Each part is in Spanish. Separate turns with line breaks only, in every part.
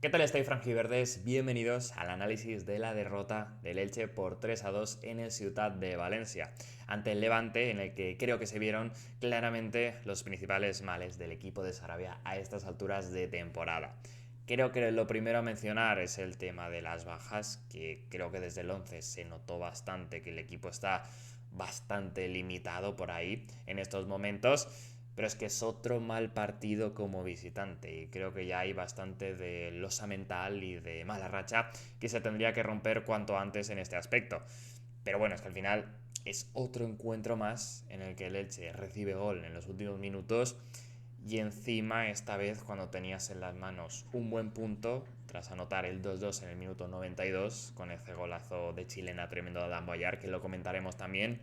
¿Qué tal estáis, franjiverdes? Bienvenidos al análisis de la derrota del Elche por 3-2 en el Ciutat de Valencia, ante el Levante, en el que creo que se vieron claramente los principales males del equipo de Sarabia a estas alturas de temporada. Creo que lo primero a mencionar es el tema de las bajas, que creo que desde el 11 se notó bastante que el equipo está bastante limitado por ahí en estos momentos. Pero es que es otro mal partido como visitante y creo que ya hay bastante de losa mental y de mala racha que se tendría que romper cuanto antes en este aspecto. Pero bueno, es que al final es otro encuentro más en el que el Elche recibe gol en los últimos minutos y encima esta vez cuando tenías en las manos un buen punto tras anotar el 2-2 en el minuto 92 con ese golazo de chilena tremendo de Adam Boyar, que lo comentaremos también.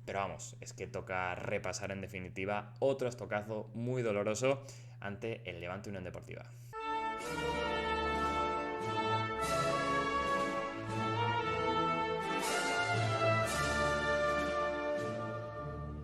Pero vamos, es que toca repasar en definitiva otro estocazo muy doloroso ante el Levante Unión Deportiva.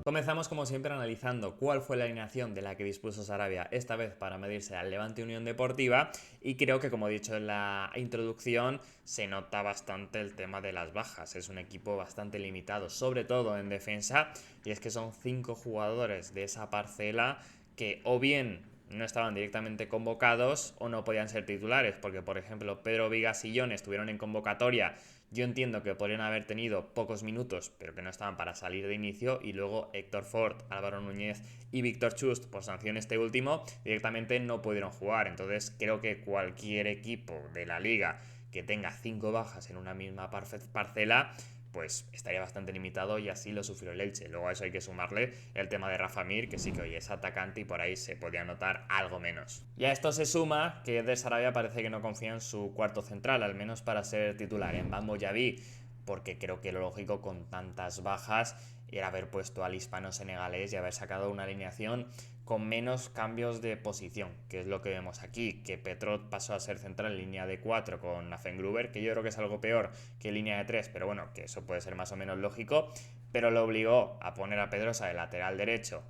Comenzamos como siempre analizando cuál fue la alineación de la que dispuso Sarabia esta vez para medirse al Levante Unión Deportiva, y creo que, como he dicho en la introducción, se nota bastante el tema de las bajas. Es un equipo bastante limitado, sobre todo en defensa, y es que son 5 jugadores de esa parcela que o bien no estaban directamente convocados o no podían ser titulares, porque por ejemplo Pedro Vigas y John estuvieron en convocatoria. Yo entiendo que podrían haber tenido pocos minutos, pero que no estaban para salir de inicio, y luego Héctor Ford, Álvaro Núñez y Víctor Chust, por sanción este último, directamente no pudieron jugar. Entonces creo que cualquier equipo de la liga que tenga 5 bajas en una misma parcela, pues estaría bastante limitado, y así lo sufrió el Elche. Luego a eso hay que sumarle el tema de Rafa Mir, que sí que hoy es atacante y por ahí se podía notar algo menos. Y a esto se suma que de Sarabia parece que no confía en su cuarto central, al menos para ser titular, en Bambo Yaví, porque creo que lo lógico con tantas bajas era haber puesto al hispano senegalés y haber sacado una alineación con menos cambios de posición, que es lo que vemos aquí, que Petrot pasó a ser central en línea de 4 con Affengruber, que yo creo que es algo peor que línea de 3, pero bueno, que eso puede ser más o menos lógico, pero lo obligó a poner a Pedrosa de lateral derecho,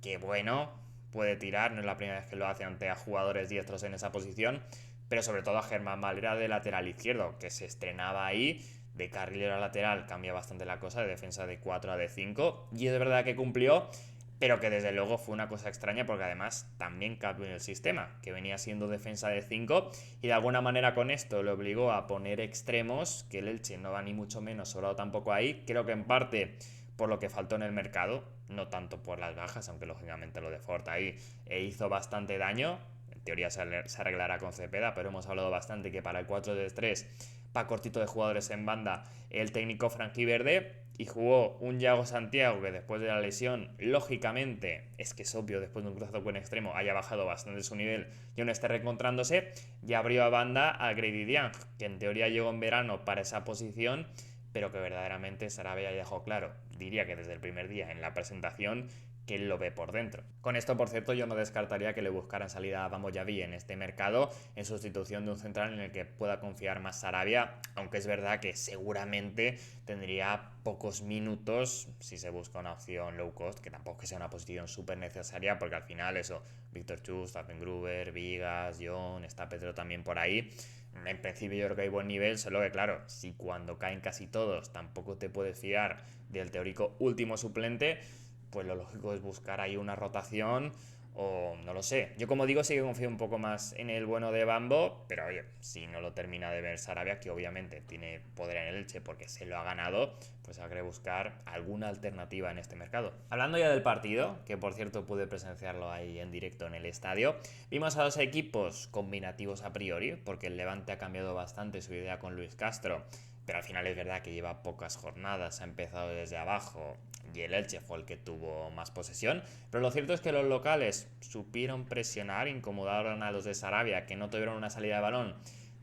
que bueno, puede tirar, no es la primera vez que lo hace ante a jugadores diestros en esa posición, pero sobre todo a Germán Valera de lateral izquierdo, que se estrenaba ahí. De carrilero a lateral cambia bastante la cosa, de defensa de 4 a de 5, y es verdad que cumplió, pero que desde luego fue una cosa extraña porque además también cambió en el sistema, que venía siendo defensa de 5, y de alguna manera con esto le obligó a poner extremos, que el Elche no va ni mucho menos sobrado tampoco ahí. Creo que en parte por lo que faltó en el mercado, no tanto por las bajas, aunque lógicamente lo de Ford ahí hizo bastante daño. En teoría se arreglará con Cepeda, pero hemos hablado bastante que para el 4-3 pa cortito de jugadores en banda el técnico franquiverde, y jugó un Yago Santiago que después de la lesión, lógicamente, es que es obvio, después de un cruzado buen extremo, haya bajado bastante su nivel y aún esté reencontrándose, y abrió a banda a Grady Diang, que en teoría llegó en verano para esa posición, pero que verdaderamente Sarabia ya dejó claro, diría que desde el primer día en la presentación, que él lo ve por dentro. Con esto, por cierto, yo no descartaría que le buscaran salida a Bamoyaví en este mercado en sustitución de un central en el que pueda confiar más Sarabia, aunque es verdad que seguramente tendría pocos minutos si se busca una opción low cost, que tampoco que sea una posición súper necesaria, porque al final eso, Víctor Chus, Gruber, Vigas, John, está Pedro también por ahí. En principio yo creo que hay buen nivel, solo que claro, si cuando caen casi todos tampoco te puedes fiar del teórico último suplente, pues lo lógico es buscar ahí una rotación, o no lo sé. Yo, como digo, sí que confío un poco más en el bueno de Bambo, pero oye, si no lo termina de ver Sarabia, que obviamente tiene poder en el Elche porque se lo ha ganado, pues habrá que buscar alguna alternativa en este mercado. Hablando ya del partido, que por cierto pude presenciarlo ahí en directo en el estadio, vimos a dos equipos combinativos a priori, porque el Levante ha cambiado bastante su idea con Luis Castro, pero al final es verdad que lleva pocas jornadas, ha empezado desde abajo y el Elche fue el que tuvo más posesión. Pero lo cierto es que los locales supieron presionar, incomodaron a los de Sarabia, que no tuvieron una salida de balón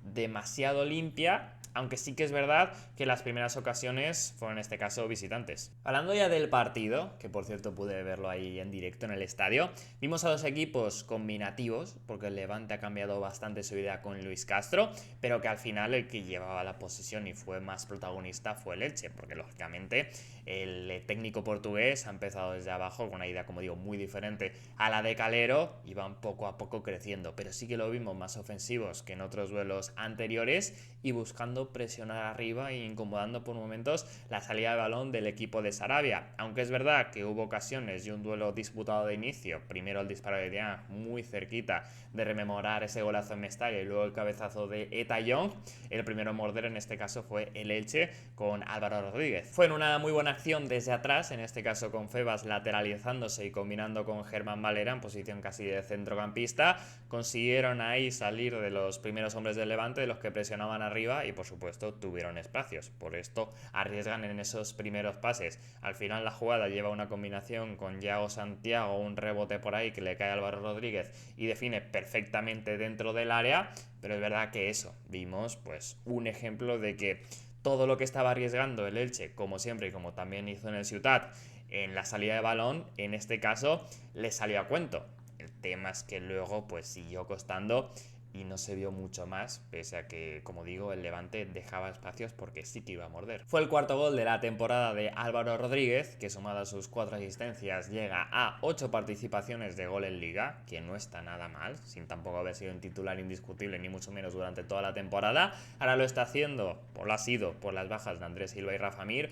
demasiado limpia, aunque sí que es verdad que las primeras ocasiones fueron en este caso visitantes. Hablando ya del partido, que por cierto pude verlo ahí en directo en el estadio, vimos a dos equipos combinativos, porque el Levante ha cambiado bastante su idea con Luis Castro, pero que al final el que llevaba la posesión y fue más protagonista fue el Elche, porque lógicamente el técnico portugués ha empezado desde abajo con una idea, como digo, muy diferente a la de Calero y van poco a poco creciendo, pero sí que lo vimos más ofensivos que en otros duelos anteriores y buscando presionar arriba e incomodando por momentos la salida de balón del equipo de Sarabia, aunque es verdad que hubo ocasiones y un duelo disputado de inicio, primero el disparo de Dian muy cerquita de rememorar ese golazo en Mestalla y luego el cabezazo de Eta Young, el primero en morder en este caso fue el Elche con Álvaro Rodríguez. Fue en una muy buena acción desde atrás, en este caso con Febas lateralizándose y combinando con Germán Valera en posición casi de centrocampista, consiguieron ahí salir de los primeros hombres del Levante, de los que presionaban arriba y por supuesto tuvieron espacios, por esto arriesgan en esos primeros pases. Al final la jugada lleva una combinación con Yago Santiago, un rebote por ahí que le cae a Álvaro Rodríguez y define perfectamente dentro del área, pero es verdad que eso, vimos pues un ejemplo de que todo lo que estaba arriesgando el Elche, como siempre y como también hizo en el Ciutat, en la salida de balón, en este caso le salió a cuento. El tema es que luego pues siguió costando y no se vio mucho más, pese a que, como digo, el Levante dejaba espacios porque sí que iba a morder. Fue el cuarto gol de la temporada de Álvaro Rodríguez, que sumado a sus 4 asistencias llega a 8 participaciones de gol en Liga, que no está nada mal, sin tampoco haber sido un titular indiscutible ni mucho menos durante toda la temporada. Ahora lo está haciendo, o lo ha sido, por las bajas de Andrés Silva y Rafa Mir,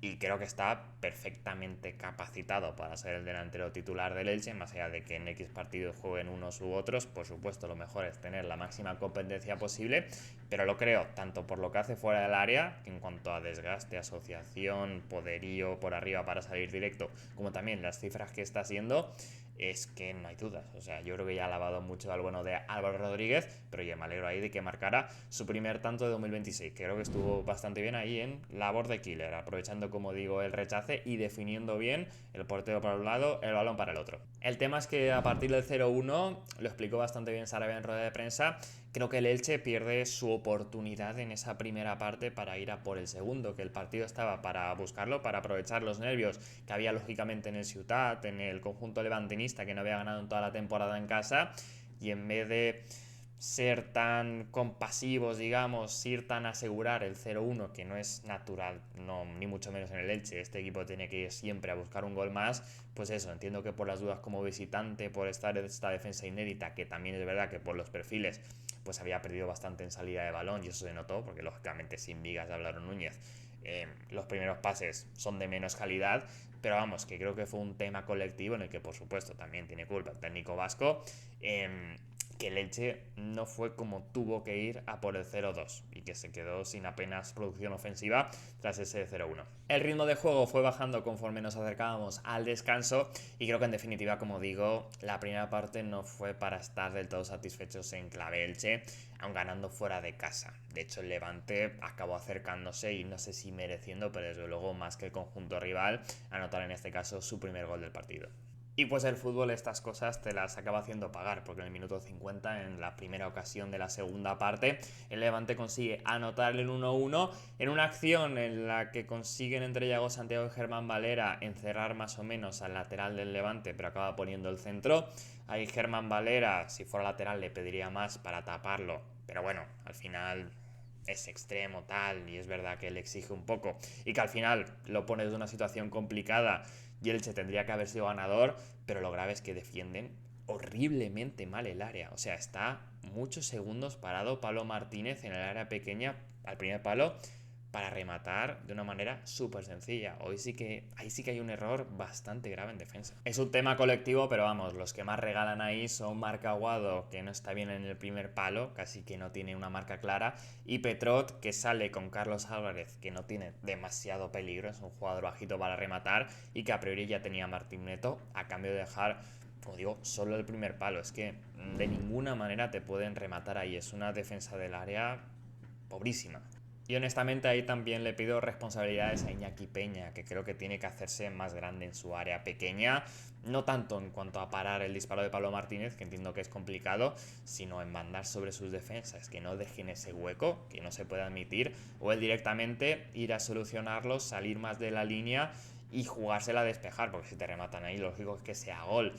y creo que está perfectamente capacitado para ser el delantero titular del Elche, más allá de que en X partidos jueguen unos u otros. Por supuesto, lo mejor es tener la máxima competencia posible, pero lo creo tanto por lo que hace fuera del área, en cuanto a desgaste, asociación, poderío por arriba para salir directo, como también las cifras que está haciendo, es que no hay dudas. O sea, yo creo que ya ha lavado mucho al bueno de Álvaro Rodríguez, pero ya me alegro ahí de que marcara su primer tanto de 2026, que creo que estuvo bastante bien ahí en labor de killer, aprovechando, como digo, el rechace y definiendo bien el portero para un lado, el balón para el otro. El tema es que a partir del 0-1, lo explicó bastante bien Sarabia en rueda de prensa, creo que el Elche pierde su oportunidad en esa primera parte para ir a por el segundo, que el partido estaba para buscarlo, para aprovechar los nervios que había lógicamente en el Ciutat, en el conjunto levantinista que no había ganado en toda la temporada en casa, y en vez de ser tan compasivos, digamos, ir tan a asegurar el 0-1, que no es natural, no, ni mucho menos en el Elche, este equipo tiene que ir siempre a buscar un gol más, pues eso, entiendo que por las dudas como visitante, por estar en esta defensa inédita, que también es verdad que por los perfiles, pues había perdido bastante en salida de balón, y eso se notó, porque lógicamente sin vigas de Álvaro Núñez, los primeros pases son de menos calidad, pero vamos, que creo que fue un tema colectivo en el que por supuesto también tiene culpa el técnico vasco, que el Elche no fue como tuvo que ir a por el 0-2 y que se quedó sin apenas producción ofensiva tras ese 0-1. El ritmo de juego fue bajando conforme nos acercábamos al descanso y creo que en definitiva, como digo, la primera parte no fue para estar del todo satisfechos en clave Elche, aun ganando fuera de casa. De hecho, el Levante acabó acercándose y no sé si mereciendo, pero desde luego más que el conjunto rival, anotar en este caso su primer gol del partido. Y pues el fútbol estas cosas te las acaba haciendo pagar, porque en el minuto 50, en la primera ocasión de la segunda parte, el Levante consigue anotar el 1-1 en una acción en la que consiguen entre Yago Santiago y Germán Valera encerrar más o menos al lateral del Levante, pero acaba poniendo el centro. Ahí Germán Valera, si fuera lateral, le pediría más para taparlo, pero bueno, al final es extremo tal y es verdad que le exige un poco y que al final lo pone de una situación complicada y el Elche tendría que haber sido ganador, pero lo grave es que defienden horriblemente mal el área. O sea, está muchos segundos parado Pablo Martínez en el área pequeña al primer palo para rematar de una manera súper sencilla. Ahí sí que hay un error bastante grave en defensa. Es un tema colectivo, pero vamos, los que más regalan ahí son Marc Aguado, que no está bien en el primer palo, casi que no tiene una marca clara, y Petrot, que sale con Carlos Álvarez, que no tiene demasiado peligro, es un jugador bajito para rematar, y que a priori ya tenía Martín Neto, a cambio de dejar, como digo, solo el primer palo. Es que de ninguna manera te pueden rematar ahí, es una defensa del área pobrísima. Y honestamente ahí también le pido responsabilidades a Iñaki Peña, que creo que tiene que hacerse más grande en su área pequeña, no tanto en cuanto a parar el disparo de Pablo Martínez, que entiendo que es complicado, sino en mandar sobre sus defensas, que no dejen ese hueco, que no se puede admitir, o él directamente ir a solucionarlo, salir más de la línea y jugársela a despejar, porque si te rematan ahí, lo lógico es que sea gol.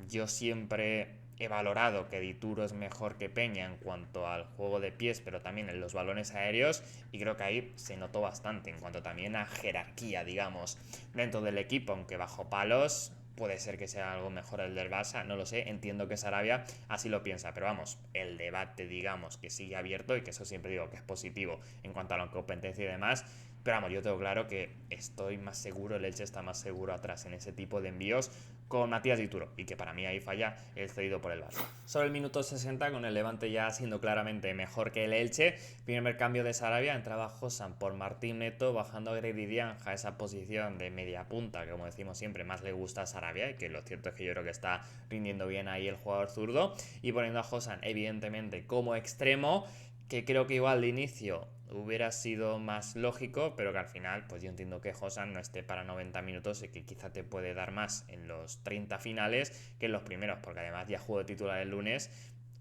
Yo siempre he valorado que Dituro es mejor que Peña en cuanto al juego de pies, pero también en los balones aéreos, y creo que ahí se notó bastante en cuanto también a jerarquía, digamos, dentro del equipo, aunque bajo palos puede ser que sea algo mejor el del Barça, no lo sé, entiendo que Sarabia así lo piensa, pero vamos, el debate, digamos, que sigue abierto y que eso siempre digo que es positivo en cuanto a la competencia y demás, pero vamos, yo tengo claro que estoy más seguro, el Elche está más seguro atrás en ese tipo de envíos con Matías Dituro, y que para mí ahí falla el cedido por el Barça. Sobre el minuto 60, con el Levante ya siendo claramente mejor que el Elche, primer cambio de Sarabia, entraba Josan por Martín Neto, bajando a Grady Dianj a esa posición de media punta, que como decimos siempre más le gusta a Sarabia, y que lo cierto es que yo creo que está rindiendo bien ahí el jugador zurdo, y poniendo a Josan evidentemente como extremo, que creo que igual de inicio hubiera sido más lógico, pero que al final, pues yo entiendo que Josan no esté para 90 minutos y que quizá te puede dar más en los 30 finales que en los primeros, porque además ya jugó de titular el lunes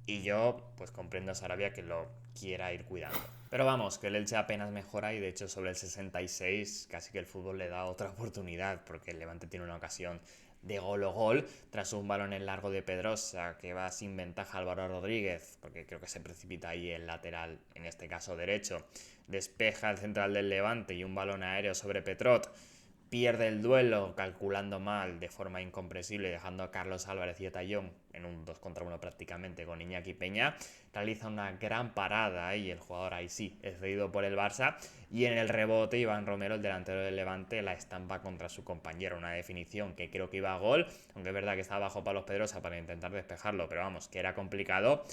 y yo pues comprendo a Sarabia que lo quiera ir cuidando. Pero vamos, que el Elche apenas mejora y de hecho sobre el 66 casi que el fútbol le da otra oportunidad, porque el Levante tiene una ocasión de gol o gol tras un balón en largo de Pedrosa que va sin ventaja Álvaro Rodríguez, porque creo que se precipita ahí el lateral, en este caso derecho, despeja el central del Levante y un balón aéreo sobre Petrot, pierde el duelo calculando mal de forma incomprensible, dejando a Carlos Álvarez y a Tallón en un 2 contra 1 prácticamente con Iñaki Peña, realiza una gran parada y el jugador ahí sí es cedido por el Barça, y en el rebote Iván Romero, el delantero del Levante, la estampa contra su compañero, una definición que creo que iba a gol, aunque es verdad que estaba bajo palos Pedrosa para intentar despejarlo, pero vamos, que era complicado.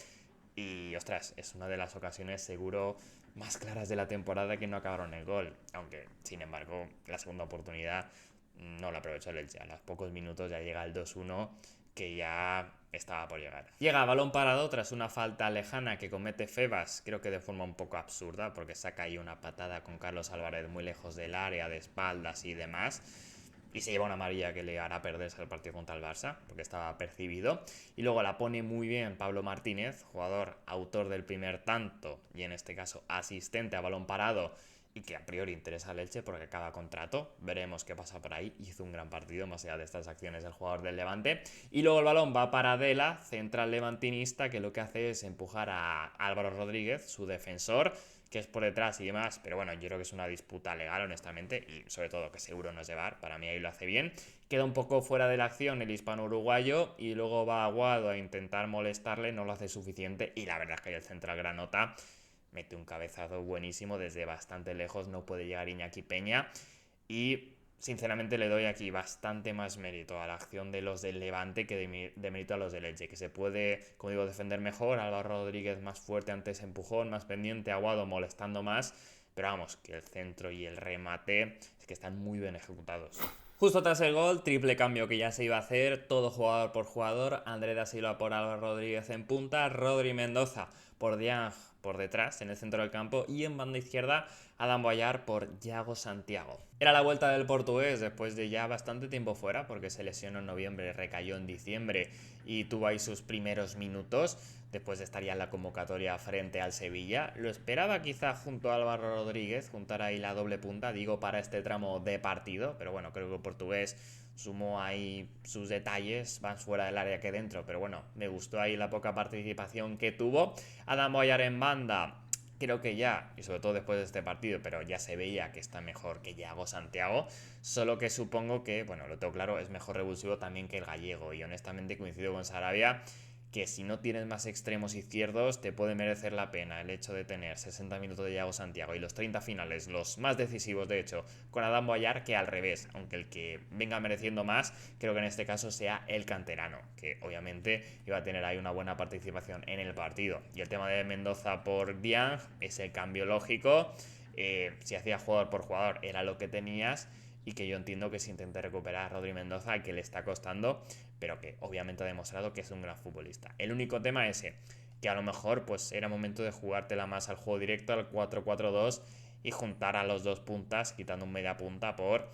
Y ostras, es una de las ocasiones seguro más claras de la temporada que no acabaron el gol. Aunque, sin embargo, la segunda oportunidad no la aprovechó el Elche. A los pocos minutos ya llega el 2-1 que ya estaba por llegar. Llega a balón parado tras una falta lejana que comete Febas, creo que de forma un poco absurda, porque saca ahí una patada con Carlos Álvarez muy lejos del área, de espaldas y demás. Y se lleva una amarilla que le hará perderse el partido contra el Barça, porque estaba percibido. Y luego la pone muy bien Pablo Martínez, jugador autor del primer tanto, y en este caso asistente a balón parado, y que a priori interesa al Elche porque acaba contrato. Veremos qué pasa por ahí. Hizo un gran partido, más allá de estas acciones del jugador del Levante. Y luego el balón va para Dela, central levantinista, que lo que hace es empujar a Álvaro Rodríguez, su defensor, que es por detrás y demás, pero bueno, yo creo que es una disputa legal, honestamente, y sobre todo que seguro no es de VAR, para mí ahí lo hace bien. Queda un poco fuera de la acción el hispano-uruguayo y luego va Aguado a intentar molestarle, no lo hace suficiente y la verdad es que el central granota mete un cabezazo buenísimo desde bastante lejos, no puede llegar Iñaki Peña y sinceramente le doy aquí bastante más mérito a la acción de los del Levante que de mérito a los del Elche, que se puede, como digo, defender mejor, Álvaro Rodríguez más fuerte ante ese empujón, más pendiente, Aguado molestando más, pero vamos, que el centro y el remate es que están muy bien ejecutados. Justo tras el gol, triple cambio que ya se iba a hacer, todo jugador por jugador, André da Silva por Álvaro Rodríguez en punta, Rodri Mendoza por Dianj por detrás, en el centro del campo, y en banda izquierda Adam Boyar por Yago Santiago. Era la vuelta del portugués después de ya bastante tiempo fuera, porque se lesionó en noviembre, recayó en diciembre y tuvo ahí sus primeros minutos, después de estar ya en la convocatoria frente al Sevilla. Lo esperaba quizá junto a Álvaro Rodríguez, juntar ahí la doble punta, digo para este tramo de partido, pero bueno, creo que el portugués sumó ahí sus detalles, más fuera del área que dentro, pero bueno, me gustó ahí la poca participación que tuvo. Adam Boyar en banda, creo que ya, y sobre todo después de este partido, pero ya se veía que está mejor que Yago Santiago, solo que supongo que, bueno, lo tengo claro, es mejor revulsivo también que el gallego, y honestamente coincido con Sarabia que si no tienes más extremos izquierdos te puede merecer la pena el hecho de tener 60 minutos de Yago Santiago y los 30 finales, los más decisivos de hecho, con Adam Boyar, que al revés, aunque el que venga mereciendo más, creo que en este caso sea el canterano, que obviamente iba a tener ahí una buena participación en el partido. Y el tema de Mendoza por Dianj es el cambio lógico, si hacía jugador por jugador era lo que tenías, y que yo entiendo que se intente recuperar a Rodri Mendoza, que le está costando, pero que obviamente ha demostrado que es un gran futbolista. El único tema es ese, que a lo mejor pues era momento de jugártela más al juego directo, al 4-4-2 y juntar a los dos puntas, quitando un media punta por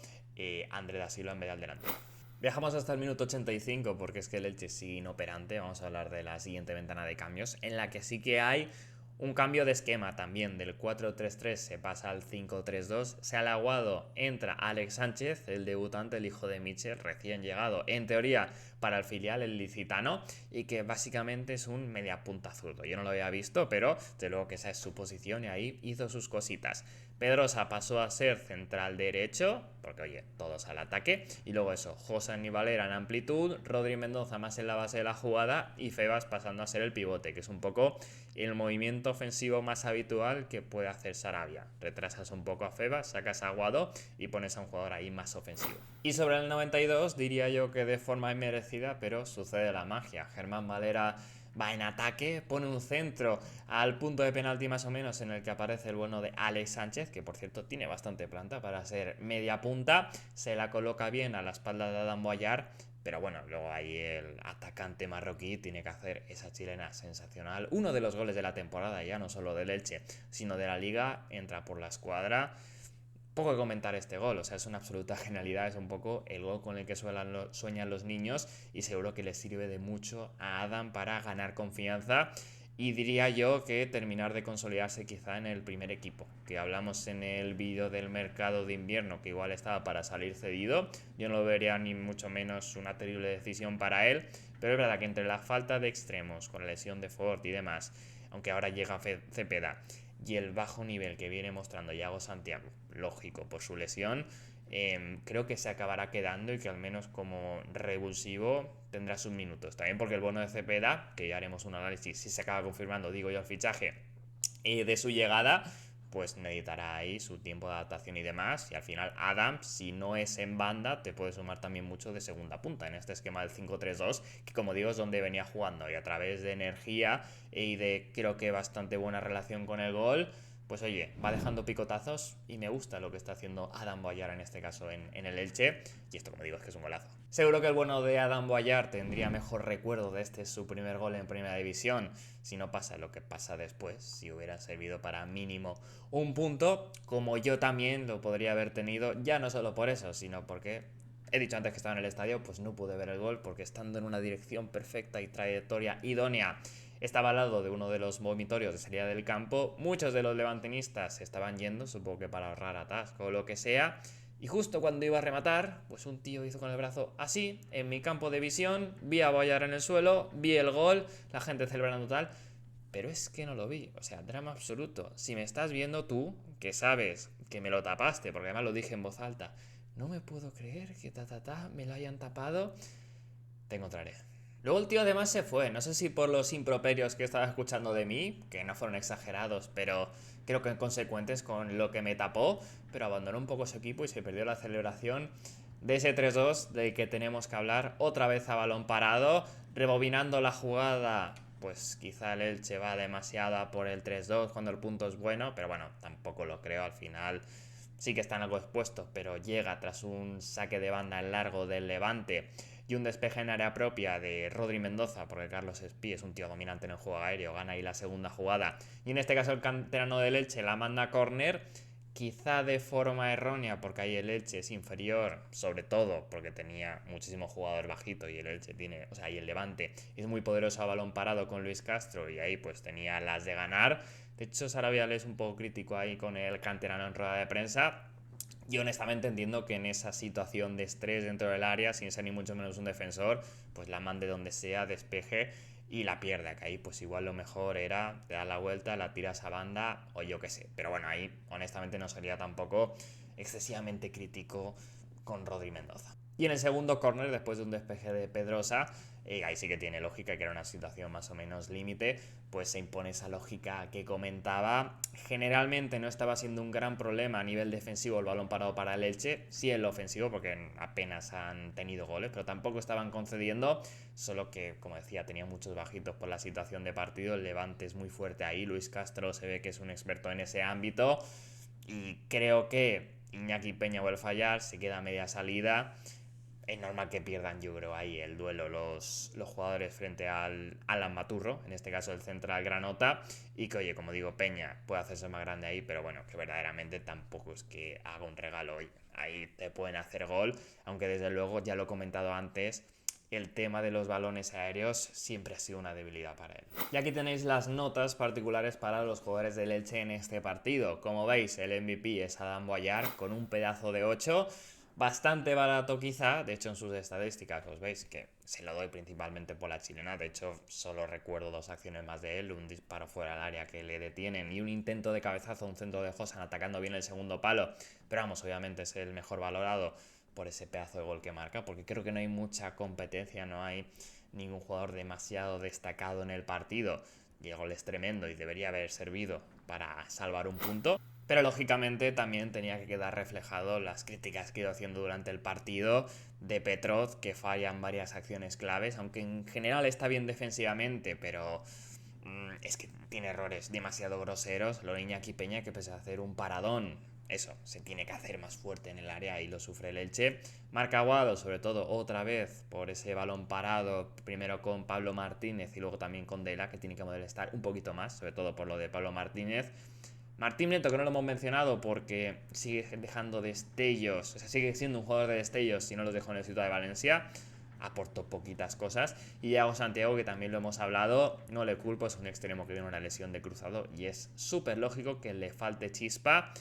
André da Silva en vez del delantero. Viajamos hasta el minuto 85 porque es que el Elche sigue inoperante. Vamos a hablar de la siguiente ventana de cambios, en la que sí que hay un cambio de esquema también. Del 4-3-3 se pasa al 5-3-2. Se ha aguado, entra Alex Sánchez, el debutante, el hijo de Michel, recién llegado, en teoría, para el filial, el licitano, y que básicamente es un media punta zurdo. Yo no lo había visto, pero de luego que esa es su posición y ahí hizo sus cositas. Pedrosa pasó a ser central derecho, porque oye, todos al ataque, y luego eso, José Valera en amplitud, Rodri Mendoza más en la base de la jugada y Febas pasando a ser el pivote, que es un poco el movimiento ofensivo más habitual que puede hacer Sarabia. Retrasas un poco a Febas, sacas a Guado y pones a un jugador ahí más ofensivo. Y sobre el 92 diría yo que de forma inmerecida, pero sucede la magia. Germán Valera va en ataque, pone un centro al punto de penalti más o menos en el que aparece el bueno de Alex Sánchez, que por cierto tiene bastante planta para ser media punta, se la coloca bien a la espalda de Adam Boyar, pero bueno, luego ahí el atacante marroquí tiene que hacer esa chilena sensacional. Uno de los goles de la temporada, ya no solo del Elche, sino de la Liga, entra por la escuadra. Poco que comentar este gol, o sea, es una absoluta genialidad, es un poco el gol con el que sueñan los niños y seguro que les sirve de mucho a Adam para ganar confianza y diría yo que terminar de consolidarse quizá en el primer equipo, que hablamos en el vídeo del mercado de invierno que igual estaba para salir cedido, yo no lo vería ni mucho menos una terrible decisión para él, pero es verdad que entre la falta de extremos con la lesión de Ford y demás, aunque ahora llega Cepeda, y el bajo nivel que viene mostrando Yago Santiago, lógico por su lesión, creo que se acabará quedando y que al menos como revulsivo tendrá sus minutos. También porque el bono de Cepeda, que ya haremos un análisis si se acaba confirmando, digo yo, el fichaje de su llegada, pues necesitará ahí su tiempo de adaptación y demás. Y al final Adam, si no es en banda, te puede sumar también mucho de segunda punta en este esquema del 5-3-2, que como digo es donde venía jugando y a través de energía y de creo que bastante buena relación con el gol, pues oye, va dejando picotazos y me gusta lo que está haciendo Adam Boyar en este caso en el Elche. Y esto, como digo, es que es un golazo. Seguro que el bueno de Adam Boyar tendría mejor recuerdo de este su primer gol en Primera División si no pasa lo que pasa después, si hubiera servido para mínimo un punto, como yo también lo podría haber tenido, ya no solo por eso, sino porque he dicho antes que estaba en el estadio, pues no pude ver el gol porque estando en una dirección perfecta y trayectoria idónea estaba al lado de uno de los vomitorios de salida del campo. Muchos de los levantinistas estaban yendo, supongo que para ahorrar atasco o lo que sea. Y justo cuando iba a rematar, pues un tío hizo con el brazo así, en mi campo de visión, vi a Boyar en el suelo, vi el gol, la gente celebrando tal. Pero es que no lo vi, o sea, drama absoluto. Si me estás viendo tú, que sabes que me lo tapaste, porque además lo dije en voz alta, no me puedo creer que me lo hayan tapado, te encontraré. Luego el tío además se fue, no sé si por los improperios que estaba escuchando de mí, que no fueron exagerados, pero creo que consecuentes con lo que me tapó, pero abandonó un poco su equipo y se perdió la celebración de ese 3-2 del que tenemos que hablar otra vez a balón parado, rebobinando la jugada. Pues quizá el Elche va demasiado por el 3-2 cuando el punto es bueno, pero bueno, tampoco lo creo, al final sí que están algo expuestos, pero llega tras un saque de banda largo del Levante y un despeje en área propia de Rodri Mendoza, porque Carlos Espí es un tío dominante en el juego aéreo, gana ahí la segunda jugada, y en este caso el canterano del Elche la manda a córner, quizá de forma errónea, porque ahí el Elche es inferior, sobre todo porque tenía muchísimo jugador bajito y el Elche tiene, o sea, y el Levante es muy poderoso a balón parado con Luis Castro y ahí pues tenía las de ganar. De hecho, Sarabia es un poco crítico ahí con el canterano en rueda de prensa. Y honestamente entiendo que en esa situación de estrés dentro del área, sin ser ni mucho menos un defensor, pues la mande donde sea, despeje y la pierda. Que ahí pues igual lo mejor era te das la vuelta, la tiras a banda o yo qué sé. Pero bueno, ahí honestamente no sería tampoco excesivamente crítico con Rodri Mendoza. Y en el segundo córner, después de un despeje de Pedrosa, ahí sí que tiene lógica, que era una situación más o menos límite, pues se impone esa lógica que comentaba. Generalmente no estaba siendo un gran problema a nivel defensivo el balón parado para el Elche, sí en lo ofensivo, porque apenas han tenido goles, pero tampoco estaban concediendo, solo que, como decía, tenía muchos bajitos por la situación de partido, el Levante es muy fuerte ahí, Luis Castro se ve que es un experto en ese ámbito, y creo que Iñaki Peña vuelve a fallar, se queda a media salida. es normal que pierdan, yo creo, ahí el duelo los jugadores frente al Alan Maturro, en este caso el central Granota, y que, oye, como digo, Peña puede hacerse más grande ahí, pero bueno, que verdaderamente tampoco es que haga un regalo hoy. Ahí te pueden hacer gol, aunque desde luego, ya lo he comentado antes, el tema de los balones aéreos siempre ha sido una debilidad para él. Y aquí tenéis las notas particulares para los jugadores del Elche en este partido. Como veis, el MVP es Adam Boyar con un pedazo de 8. Bastante barato quizá, de hecho en sus estadísticas os veis que se lo doy principalmente por la chilena, de hecho solo recuerdo 2 acciones más de él, un disparo fuera del área que le detienen y un intento de cabezazo, un centro de Josan atacando bien el segundo palo, pero vamos, obviamente es el mejor valorado por ese pedazo de gol que marca, porque creo que no hay mucha competencia, no hay ningún jugador demasiado destacado en el partido, y el gol es tremendo y debería haber servido para salvar un punto. Pero lógicamente también tenía que quedar reflejado las críticas que he ido haciendo durante el partido de Petrov, que fallan varias acciones claves, aunque en general está bien defensivamente, pero es que tiene errores demasiado groseros. Lo de Iñaki Peña, que pese a hacer un paradón, eso, se tiene que hacer más fuerte en el área y lo sufre el Elche. Marca Aguado, sobre todo, otra vez por ese balón parado, primero con Pablo Martínez y luego también con Dela, que tiene que molestar un poquito más, sobre todo por lo de Pablo Martínez. Martín Neto, que no lo hemos mencionado porque sigue dejando destellos, o sea, sigue siendo un jugador de destellos si no los dejó en el Ciudad de Valencia. Aportó poquitas cosas. Y Iago Santiago, que también lo hemos hablado, no le culpo, es un extremo que viene una lesión de cruzado y es súper lógico que le falte chispa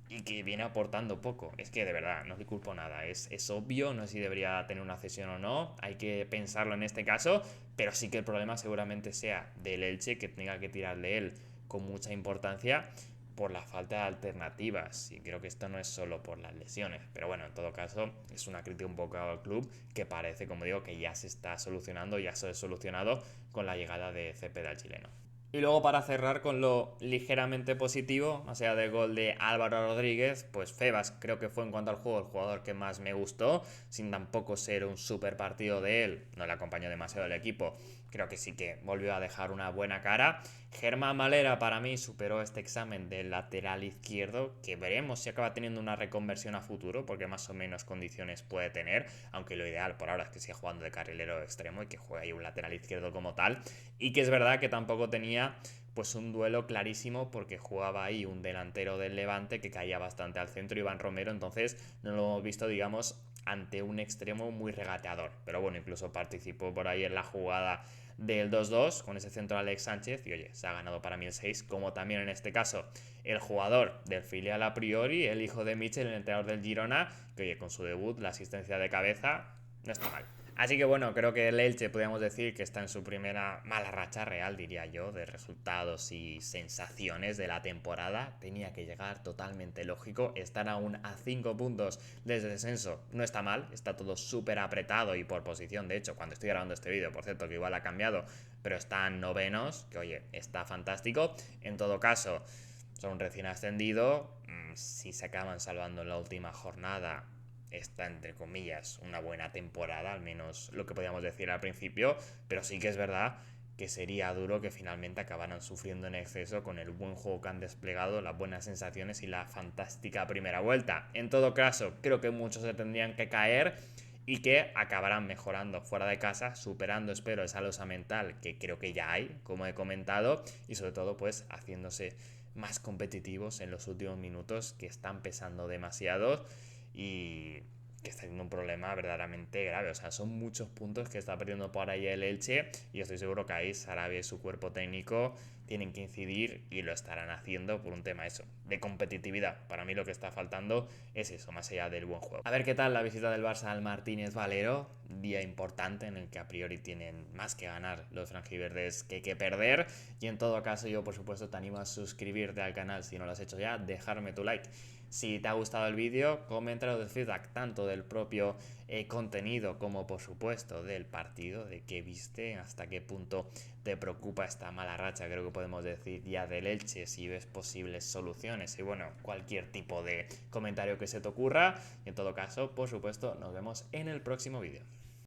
y que viene aportando poco. Es que de verdad, no le culpo nada. Es obvio, no sé si debería tener una cesión o no. Hay que pensarlo en este caso. Pero sí que el problema seguramente sea del Elche, que tenga que tirar de él con mucha importancia por la falta de alternativas. Y creo que esto no es solo por las lesiones. Pero bueno, en todo caso, es una crítica un poco al club que parece, como digo, que ya se está solucionando, ya se ha solucionado con la llegada de Cepeda al chileno. Y luego para cerrar con lo ligeramente positivo, o sea, de gol de Álvaro Rodríguez, pues Febas creo que fue en cuanto al juego el jugador que más me gustó, sin tampoco ser un super partido de él, no le acompañó demasiado el equipo, creo que sí que volvió a dejar una buena cara. Germán Malera para mí superó este examen del lateral izquierdo, que veremos si acaba teniendo una reconversión a futuro, porque más o menos condiciones puede tener, aunque lo ideal por ahora es que siga jugando de carrilero extremo y que juegue ahí un lateral izquierdo como tal, y que es verdad que tampoco tenía pues un duelo clarísimo porque jugaba ahí un delantero del Levante que caía bastante al centro, Iván Romero, entonces no lo hemos visto, digamos, ante un extremo muy regateador. Pero bueno, incluso participó por ahí en la jugada del 2-2 con ese centro Alex Sánchez y oye, se ha ganado para mí el 6, como también en este caso el jugador del filial a priori, el hijo de Michel, el entrenador del Girona, que oye, con su debut, la asistencia de cabeza, no está mal. Así que bueno, creo que el Elche podríamos decir que está en su primera mala racha real, diría yo, de resultados y sensaciones de la temporada. Tenía que llegar totalmente lógico. Estar aún a 5 puntos desde descenso no está mal, está todo súper apretado y por posición. De hecho, cuando estoy grabando este vídeo, por cierto, que igual ha cambiado, pero están novenos, que oye, está fantástico. En todo caso, son recién ascendido. Si se acaban salvando en la última jornada, está entre comillas una buena temporada, al menos lo que podíamos decir al principio, pero sí que es verdad que sería duro que finalmente acabaran sufriendo en exceso con el buen juego que han desplegado, las buenas sensaciones y la fantástica primera vuelta. En todo caso, creo que muchos se tendrían que caer y que acabarán mejorando fuera de casa, superando, espero, esa losa mental que creo que ya hay, como he comentado, y sobre todo pues haciéndose más competitivos en los últimos minutos que están pesando demasiado y que está teniendo un problema verdaderamente grave. O sea, son muchos puntos que está perdiendo por ahí el Elche y estoy seguro que ahí Sarabia y su cuerpo técnico tienen que incidir y lo estarán haciendo por un tema eso, de competitividad. Para mí lo que está faltando es eso, más allá del buen juego. A ver qué tal la visita del Barça al Martínez Valero, día importante en el que a priori tienen más que ganar los franjiverdes que perder, y en todo caso yo por supuesto te animo a suscribirte al canal si no lo has hecho ya, dejarme tu like. Si te ha gustado el vídeo, coméntalo de feedback tanto del propio contenido como por supuesto del partido, de qué viste, hasta qué punto te preocupa esta mala racha, creo que podemos decir ya del Elche, si ves posibles soluciones y bueno, cualquier tipo de comentario que se te ocurra. Y en todo caso, por supuesto, nos vemos en el próximo vídeo.